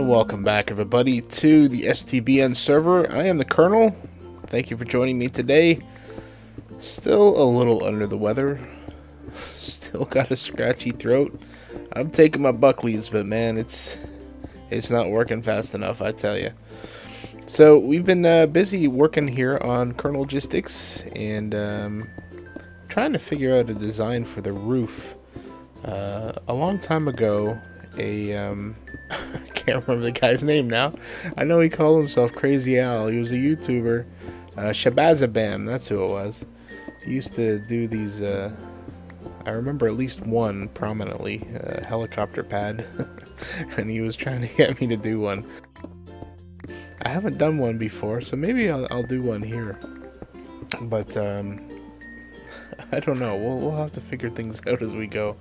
Welcome back, everybody, to the STBN server. I am the Colonel. Thank you for joining me today. Still a little under the weather. Still got a scratchy throat. I'm taking my Buckleys, but man, it's not working fast enough, I tell you. So we've been busy working here on Kerrnelgistics and trying to figure out a design for the roof. A long time ago, I can't remember the guy's name now. I know he called himself Crazy Al. He was a YouTuber. Shabazabam, that's who it was. He used to do these, I remember at least one prominently, helicopter pad. And he was trying to get me to do one. I haven't done one before, so maybe I'll do one here. But, I don't know. We'll have to figure things out as we go.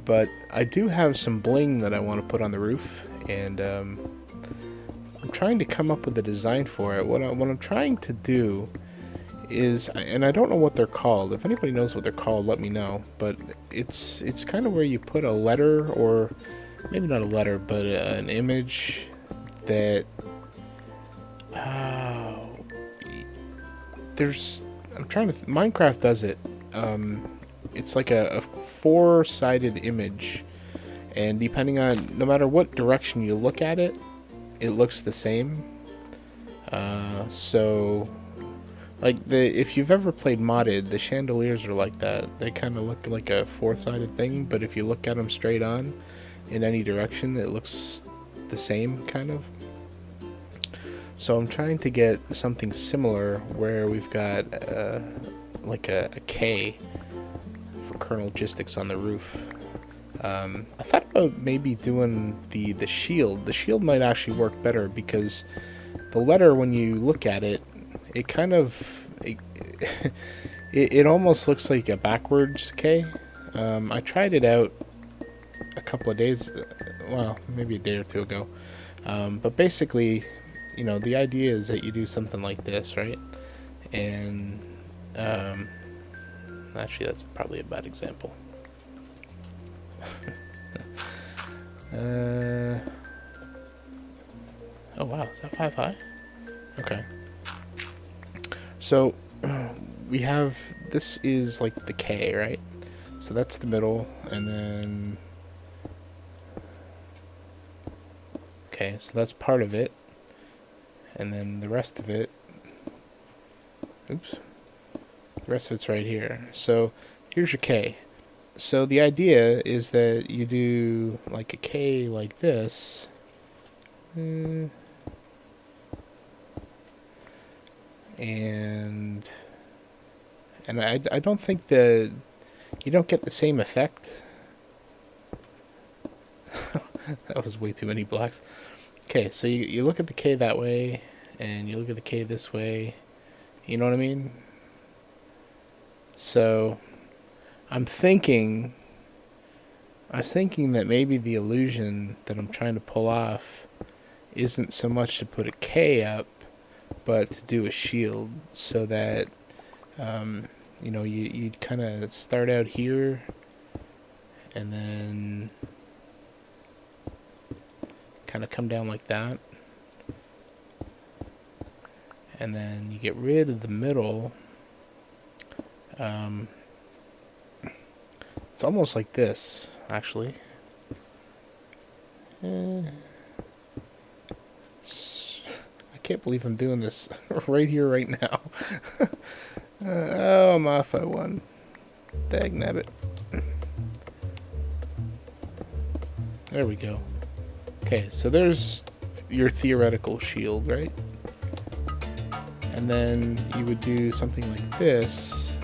But I do have some bling that I want to put on the roof, and I'm trying to come up with a design for it. What I'm trying to do is, and I don't know what they're called. If anybody knows what they're called, let me know. But it's kind of where you put a letter, or maybe not a letter, but an image that Minecraft does it. It's like a four-sided image, and depending on, no matter what direction you look at it, it looks the same. So like if you've ever played modded, the chandeliers are like that. They kind of look like a four-sided thing, but if you look at them straight on in any direction, it looks the same kind of. So I'm trying to get something similar where we've got like a K for Kerrnelgistics on the roof. I thought about maybe doing the shield. The shield might actually work better because the letter, when you look at it, it kind of it almost looks like a backwards K. I tried it out a couple of days, well, maybe a day or two ago. But basically, you know, the idea is that you do something like this, right? And actually, that's probably a bad example. Oh wow, is that 5 high? Okay. So we have, this is like the K, right? So that's the middle, and then okay, so that's part of it, and then the rest of it, oops, the rest of it's right here. So here's your K. So the idea is that you do like a K like this. And I don't think you don't get the same effect. That was way too many blocks. Okay, so you look at the K that way, and you look at the K this way. You know what I mean? So I was thinking that maybe the illusion that I'm trying to pull off isn't so much to put a K up, but to do a shield, so that you know, you'd kind of start out here, and then kind of come down like that, and then you get rid of the middle. It's almost like this, actually. I can't believe I'm doing this right here, right now. Oh, I'm off by one. Dagnabbit. There we go. Okay, so there's your theoretical shield, right? And then you would do something like this.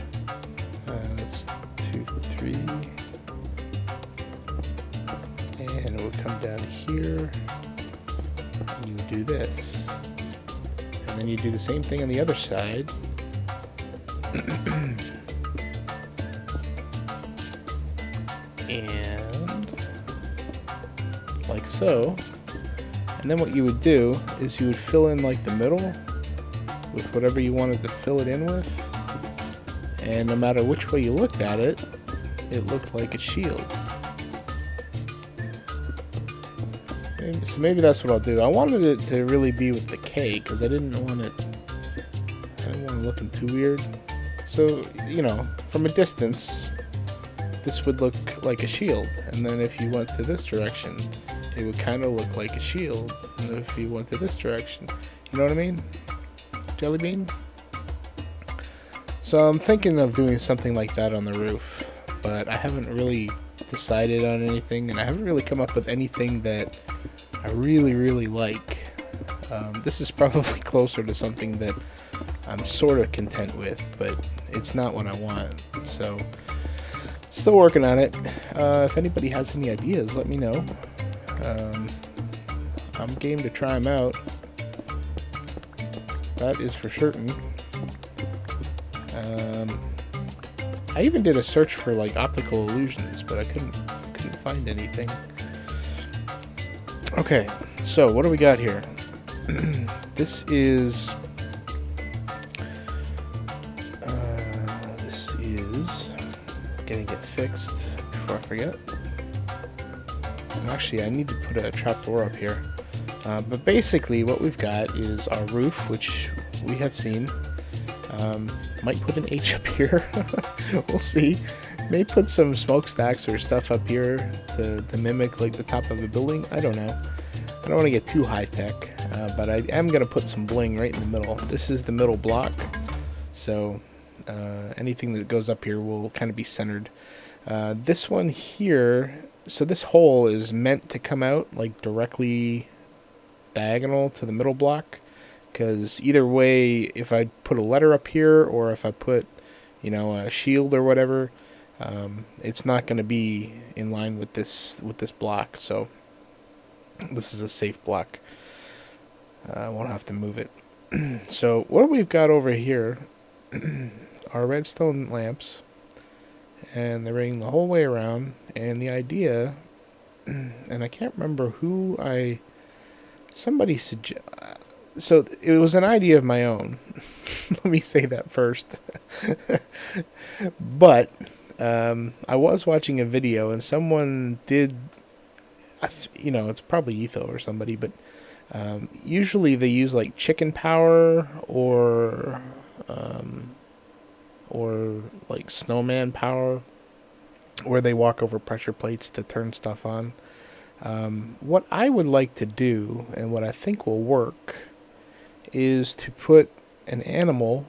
That's 2, 3. And it would come down here. And you would do this. And then you do the same thing on the other side. And like so. And then what you would do is you would fill in like the middle with whatever you wanted to fill it in with. And no matter which way you looked at it, it looked like a shield. So maybe that's what I'll do. I wanted it to really be with the K because I didn't want it looking too weird. So, you know, from a distance, this would look like a shield. And then if you went to this direction, it would kind of look like a shield. And if you went to this direction, you know what I mean? Jelly bean? So I'm thinking of doing something like that on the roof, but I haven't really decided on anything, and I haven't really come up with anything that I really like. This is probably closer to something that I'm sort of content with, but it's not what I want. So still working on it. If anybody has any ideas, let me know. I'm game to try them out. That is for certain. I even did a search for like optical illusions, but I couldn't find anything. Okay, so what do we got here? This is getting it fixed before I forget. And actually, I need to put a trapdoor up here. But basically, what we've got is our roof, which we have seen. Might put an H up here. We'll see. May put some smokestacks or stuff up here to mimic like the top of a building. I don't know. I don't want to get too high tech, but I am going to put some bling right in the middle. This is the middle block, so anything that goes up here will kind of be centered. This one here, so this hole is meant to come out like directly diagonal to the middle block, because either way, if I put a letter up here or if I put, you know, a shield or whatever, it's not going to be in line with this block. So this is a safe block. I won't have to move it. So what we've got over here are redstone lamps, and they're running the whole way around. And the idea, and I can't remember who somebody suggested. So it was an idea of my own. Let me say that first. But I was watching a video, and someone did, you know, it's probably Etho or somebody, but usually they use like chicken power or like snowman power, where they walk over pressure plates to turn stuff on. What I would like to do, and what I think will work, is to put an animal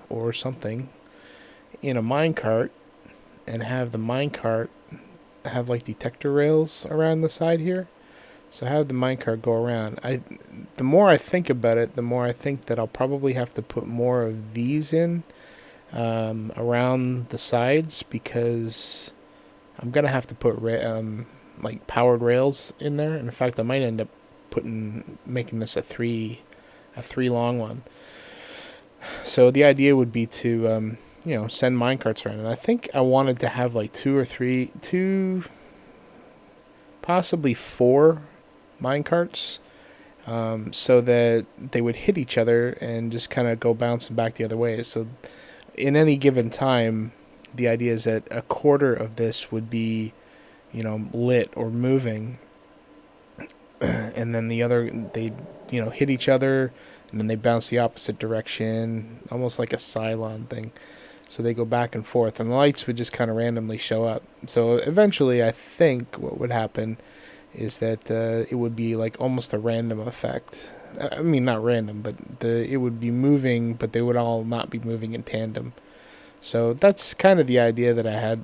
or something in a minecart and have the minecart have like detector rails around the side here. So have the minecart go around. The more I think about it, the more I think that I'll probably have to put more of these in around the sides, because I'm gonna have to put like powered rails in there. And in fact, I might end up making this a three long one. So the idea would be to you know, send minecarts around, and I think I wanted to have like two, possibly 4 minecarts, so that they would hit each other and just kind of go bouncing back the other way. So in any given time, the idea is that a quarter of this would be, you know, lit or moving, and then the other, they, you know, hit each other, and then they bounce the opposite direction, almost like a Cylon thing. So they go back and forth, and the lights would just kind of randomly show up. So eventually, I think what would happen is that it would be like almost a random effect. I mean, not random, but it would be moving, but they would all not be moving in tandem. So that's kind of the idea that I had.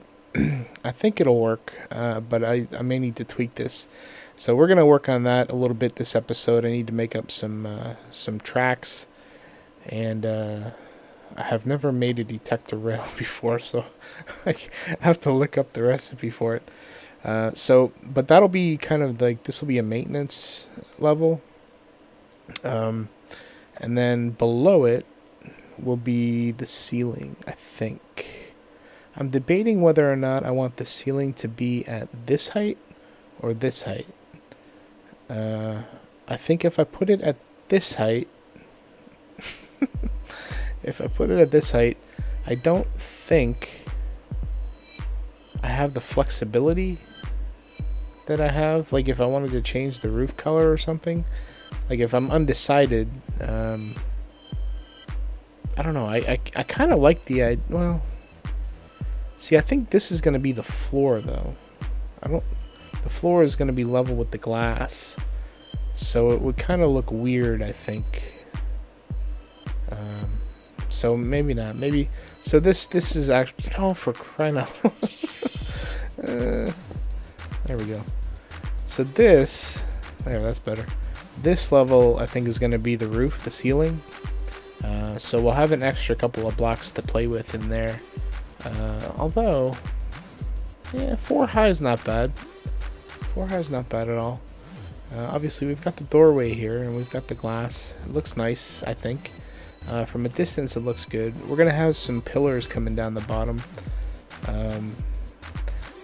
I think it'll work, but I may need to tweak this. So we're going to work on that a little bit this episode. I need to make up some tracks, and I have never made a detector rail before, so I have to look up the recipe for it. But that'll be kind of like, this will be a maintenance level. And then below it will be the ceiling, I think. I'm debating whether or not I want the ceiling to be at this height or this height. I think if I put it at this height, I don't think I have the flexibility that I have. Like if I wanted to change the roof color or something. Like if I'm undecided, I don't know. I kind of like the idea. Well, see, I think this is going to be the floor though. The floor is going to be level with the glass, so it would kind of look weird, I think. So maybe not. Maybe so. This is actually, oh, for crying out. There we go. So this that's better. This level I think is going to be the roof, the ceiling. So we'll have an extra couple of blocks to play with in there. Although, yeah, 4 high is not bad. 4 high is not bad at all. Obviously we've got the doorway here and we've got the glass. It looks nice, I think. From a distance it looks good. We're gonna have some pillars coming down the bottom.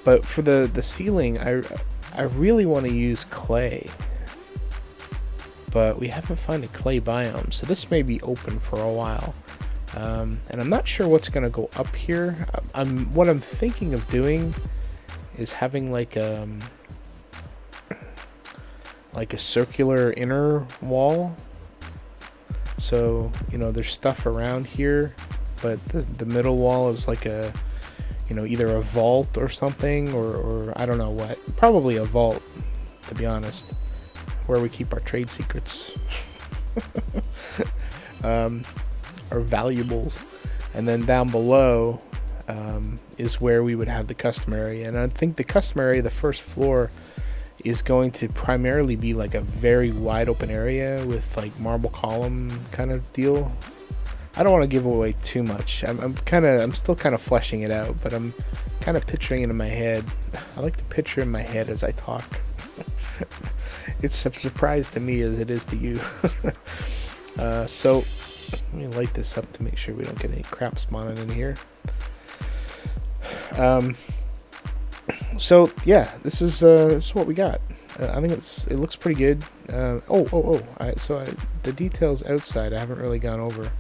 But for the ceiling, I really want to use clay. But we haven't found a clay biome, so this may be open for a while. And I'm not sure what's gonna go up here. What I'm thinking of doing is having like a circular inner wall. So, you know, there's stuff around here, but the middle wall is like a, you know, either a vault or something, or I don't know what. Probably a vault, to be honest, where we keep our trade secrets. Our valuables. And then down below is where we would have the custom area. And I think the custom area, the first floor, is going to primarily be like a very wide open area with like marble column kind of deal. I don't want to give away too much. I'm still kind of fleshing it out, but I'm kind of picturing it in my head. I like to picture in my head as I talk. It's a surprise to me as it is to you. So let me light this up to make sure we don't get any crap spawning in here. So yeah, this is what we got. I think it looks pretty good. The details outside I haven't really gone over,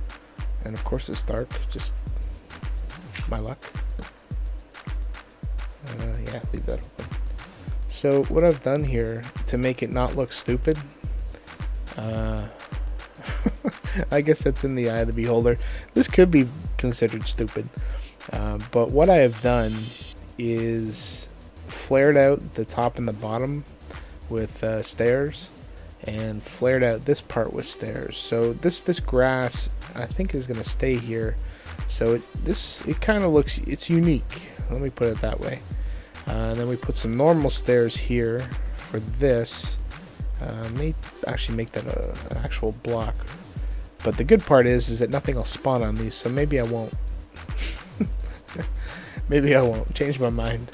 and of course it's dark. Just my luck. Yeah, leave that open. So what I've done here to make it not look stupid, I guess that's in the eye of the beholder. This could be considered stupid, but what I have done is flared out the top and the bottom with stairs, and flared out this part with stairs. So this grass I think is going to stay here. So it kind of looks, it's unique. Let me put it that way. And then we put some normal stairs here for this. May actually make that an actual block. But the good part is that nothing will spawn on these, so maybe I won't. Maybe I won't. Change my mind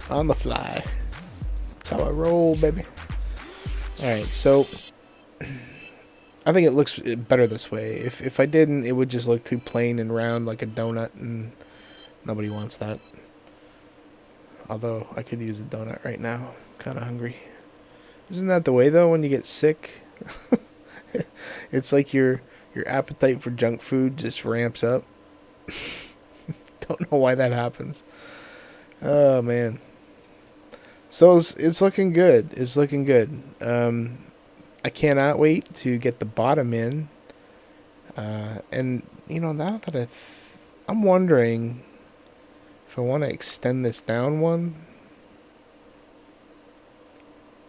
on the fly. That's how I roll, baby. Alright, so I think it looks better this way. If I didn't, it would just look too plain and round like a donut, and nobody wants that. Although I could use a donut right now. I'm kind of hungry. Isn't that the way though when you get sick? It's like your appetite for junk food just ramps up. Don't know why that happens. Oh man. So it's looking good. It's looking good. I cannot wait to get the bottom in. And you know, now that I'm wondering if I want to extend this down one.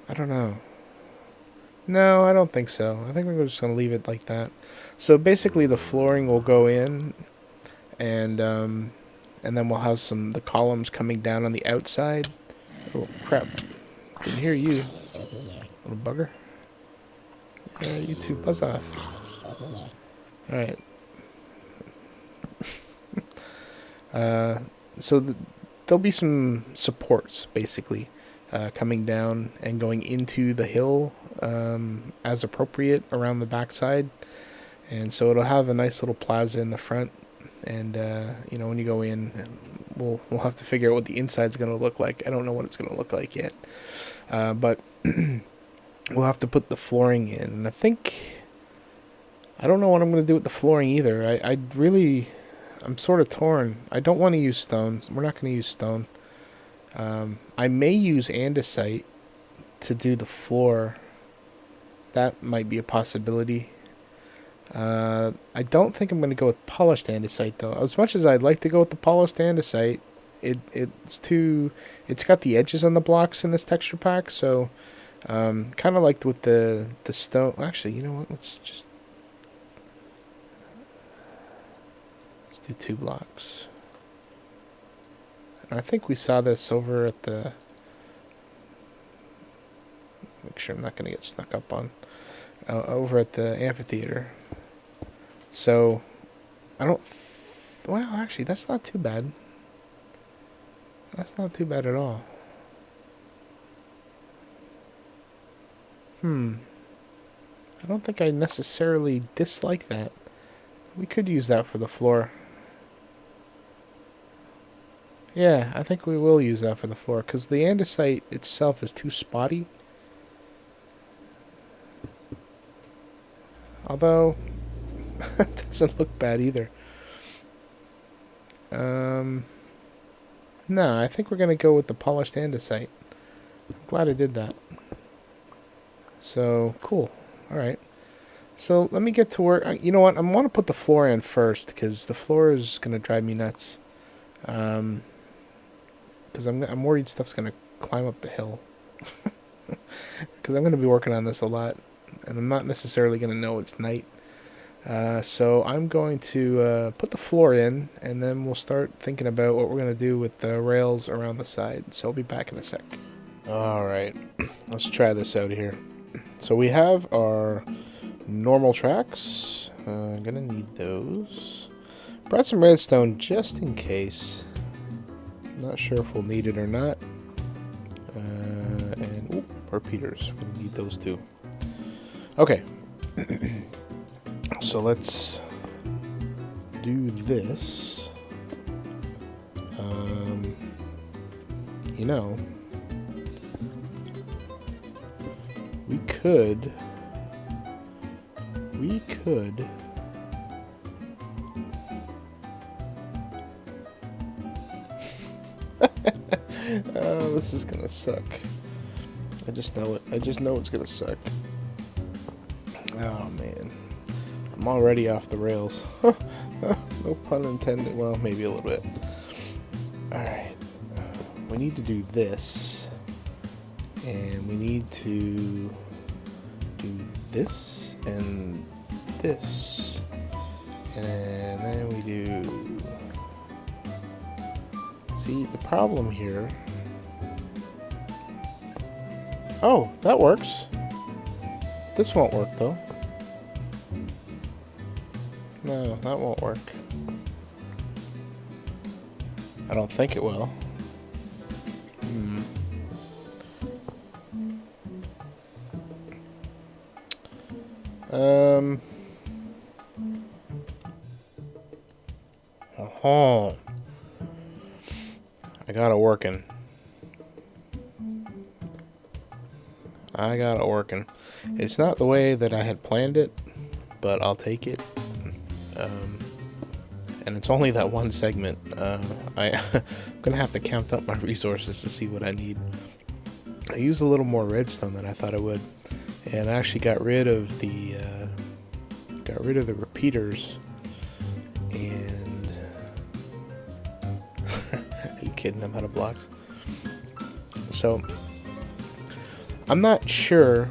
I don't know. No, I don't think so. I think we're just going to leave it like that. So basically the flooring will go in, and then we'll have the columns coming down on the outside. Oh, crap. Didn't hear you, little bugger. Yeah, you two, buzz off. Alright. So there'll be some supports, basically, coming down and going into the hill as appropriate around the backside. And so it'll have a nice little plaza in the front. And, you know, when you go in, we'll have to figure out what the inside's going to look like. I don't know what it's going to look like yet. But we'll have to put the flooring in. And I don't know what I'm going to do with the flooring either. I'm sort of torn. I don't want to use stone. We're not going to use stone. I may use andesite to do the floor, that might be a possibility. I don't think I'm going to go with polished andesite though. As much as I'd like to go with the polished andesite, it's got the edges on the blocks in this texture pack, so kind of like with the stone. Actually, you know what? Let's do 2 blocks. I think we saw this over at the. Make sure I'm not going to get snuck up on. Over at the amphitheater. So, I don't. Well, actually, that's not too bad. That's not too bad at all. I don't think I necessarily dislike that. We could use that for the floor. Yeah, I think we will use that for the floor, because the andesite itself is too spotty. Although, it doesn't look bad either. No, I think we're going to go with the polished andesite. I'm glad I did that. So, cool. Alright. So, let me get to work. You know what? I want to put the floor in first, because the floor is going to drive me nuts. Because I'm worried stuff's going to climb up the hill. Because I'm going to be working on this a lot. And I'm not necessarily going to know it's night. So I'm going to put the floor in, and then we'll start thinking about what we're going to do with the rails around the side. So I'll be back in a sec. Alright, let's try this out here. So we have our normal tracks. I'm going to need those. Brought some redstone just in case. Not sure if we'll need it or not. And repeaters. We're going to need those too. Okay. So let's do this. You know, we could oh, this is gonna suck. I just know it. I just know it's gonna suck. Oh man, I'm already off the rails. No pun intended. Well, maybe a little bit. Alright, we need to do this, and we need to do this and this, and then we do. See, the problem here. Oh, that works. This won't work though. No, that won't work. I don't think it will. Oh, I got it working. I got it working. It's not the way that I had planned it, but I'll take it. And it's only that one segment. I'm gonna have to count up my resources to see what I need. I used a little more redstone than I thought I would, and I actually got rid of the repeaters. And are you kidding? I'm out of blocks. So I'm not sure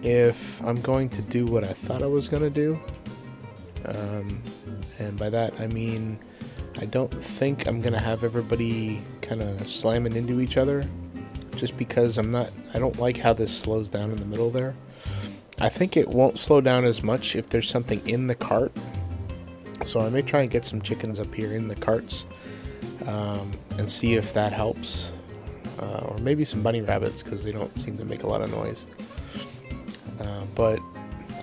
if I'm going to do what I thought I was gonna do. And by that I mean I don't think I'm gonna have everybody kind of slamming into each other, just because I don't like how this slows down in the middle there. I think it won't slow down as much if there's something in the cart, so I may try and get some chickens up here in the carts, and see if that helps, or maybe some bunny rabbits, because they don't seem to make a lot of noise. But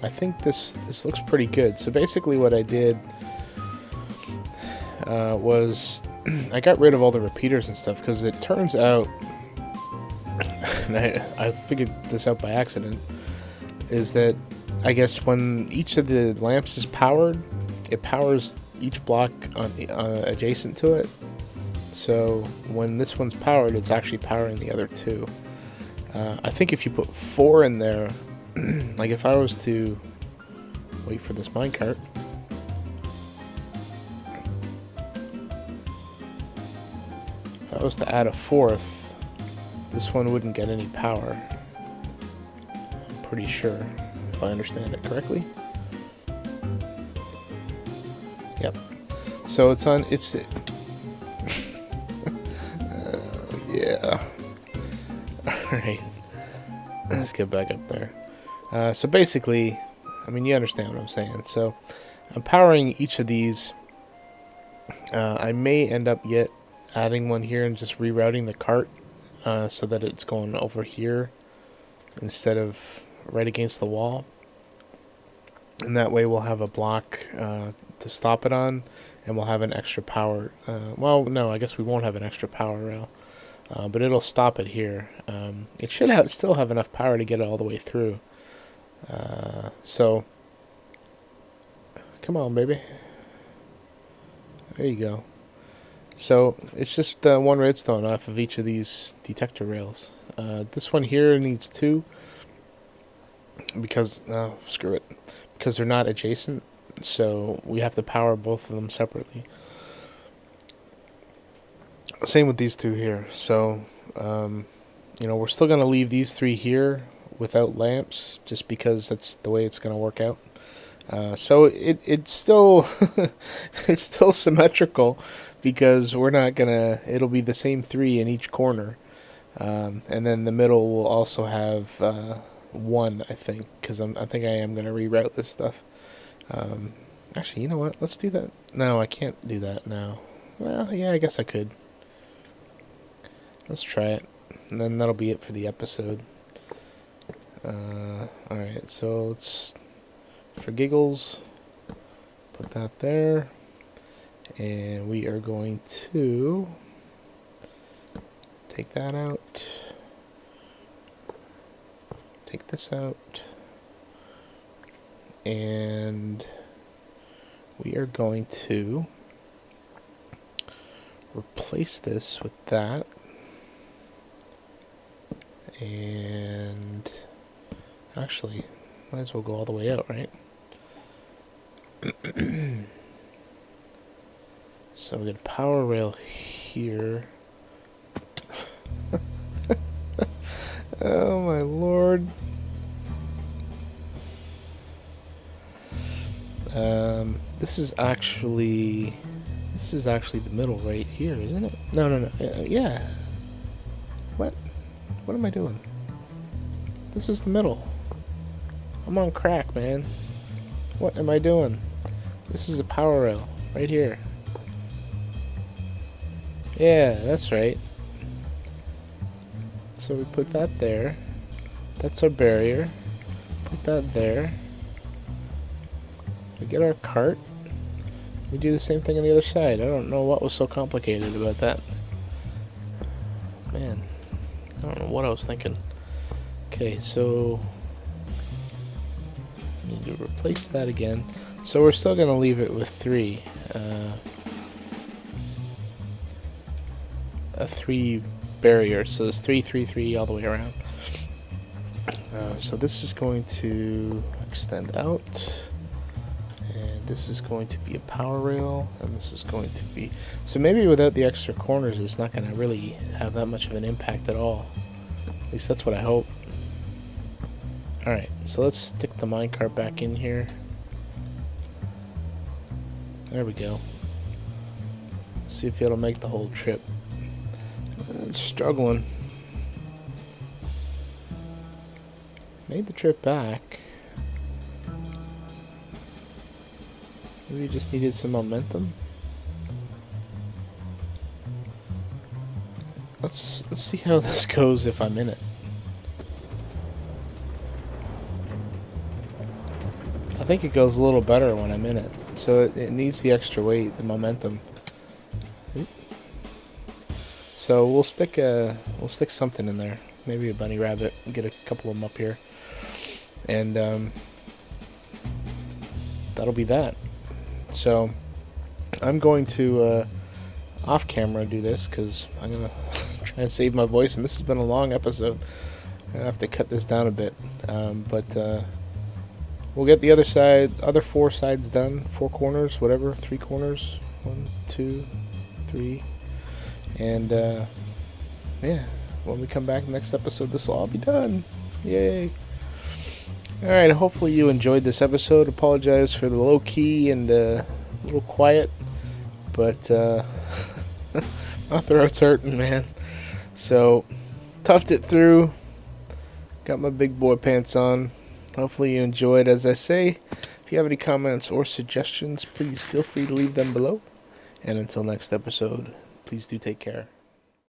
I think this looks pretty good. So basically what I did was I got rid of all the repeaters and stuff, because it turns out, and I figured this out by accident, is that I guess when each of the lamps is powered, it powers each block adjacent to it. So when this one's powered, it's actually powering the other two. I think if you put 4 in there, like if I was to wait for this minecart, if I was to add a 4th, this one wouldn't get any power. I'm pretty sure, if I understand it correctly. Yep. So it's on. It's. Yeah. Alright. Let's get back up there. So basically, I mean, you understand what I'm saying. So I'm powering each of these. I may end up yet adding one here and just rerouting the cart so that it's going over here instead of right against the wall. And that way we'll have a block to stop it on, and we'll have an extra power. Well, no, I guess we won't have an extra power rail. But it'll stop it here. It should still have enough power to get it all the way through. So, come on, baby. There you go. So, it's just one redstone off of each of these detector rails. This one here needs 2. Because, screw it. Because they're not adjacent. So, we have to power both of them separately. Same with these 2 here. So, you know, we're still going to leave these 3 here without lamps, just because that's the way it's going to work out. So it's still it's still symmetrical, because we're not gonna. It'll be the same 3 in each corner, and then the middle will also have 1, I think, because I think I am going to reroute this stuff. Actually, you know what? Let's do that. No, I can't do that now. Well, yeah, I guess I could. Let's try it, and then that'll be it for the episode. Alright, so let's, for giggles, put that there, and we are going to take that out, take this out, and we are going to replace this with that. And actually, might as well go all the way out, right? So we got a power rail here. Oh my lord. This is actually the middle right here, isn't it? No. Yeah. What? What am I doing? This is the middle. I'm on crack, man. What am I doing? This is a power rail right here. Yeah, that's right. So we put that there. That's our barrier. Put that there. We get our cart. We do the same thing on the other side. I don't know what was so complicated about that. Man. I don't know what I was thinking. Okay, so need to replace that again. So we're still going to leave it with 3. A 3 barrier. So there's 3, 3, 3 all the way around. So this is going to extend out. And this is going to be a power rail. And this is going to be... So maybe without the extra corners, it's not going to really have that much of an impact at all. At least that's what I hope. Alright, so let's stick the minecart back in here. There we go. See if it'll make the whole trip. It's struggling. Made the trip back. Maybe we just needed some momentum. Let's see how this goes if I'm in it. I think it goes a little better when I'm in it. So it needs the extra weight, the momentum. So we'll stick something in there. Maybe a bunny rabbit. Get a couple of them up here. And that'll be that. So I'm going to off camera do this, because I'm going to try and save my voice, and this has been a long episode. I have to cut this down a bit, but we'll get the other 4 sides done, 4 corners, whatever, 3 corners, 1, 2, 3, and yeah, when we come back next episode, this will all be done. Yay! Alright, hopefully you enjoyed this episode. Apologize for the low key and a little quiet, but my throat's hurting, man. So, toughed it through. Got my big boy pants on. Hopefully you enjoyed. As I say, if you have any comments or suggestions, please feel free to leave them below. And until next episode, please do take care.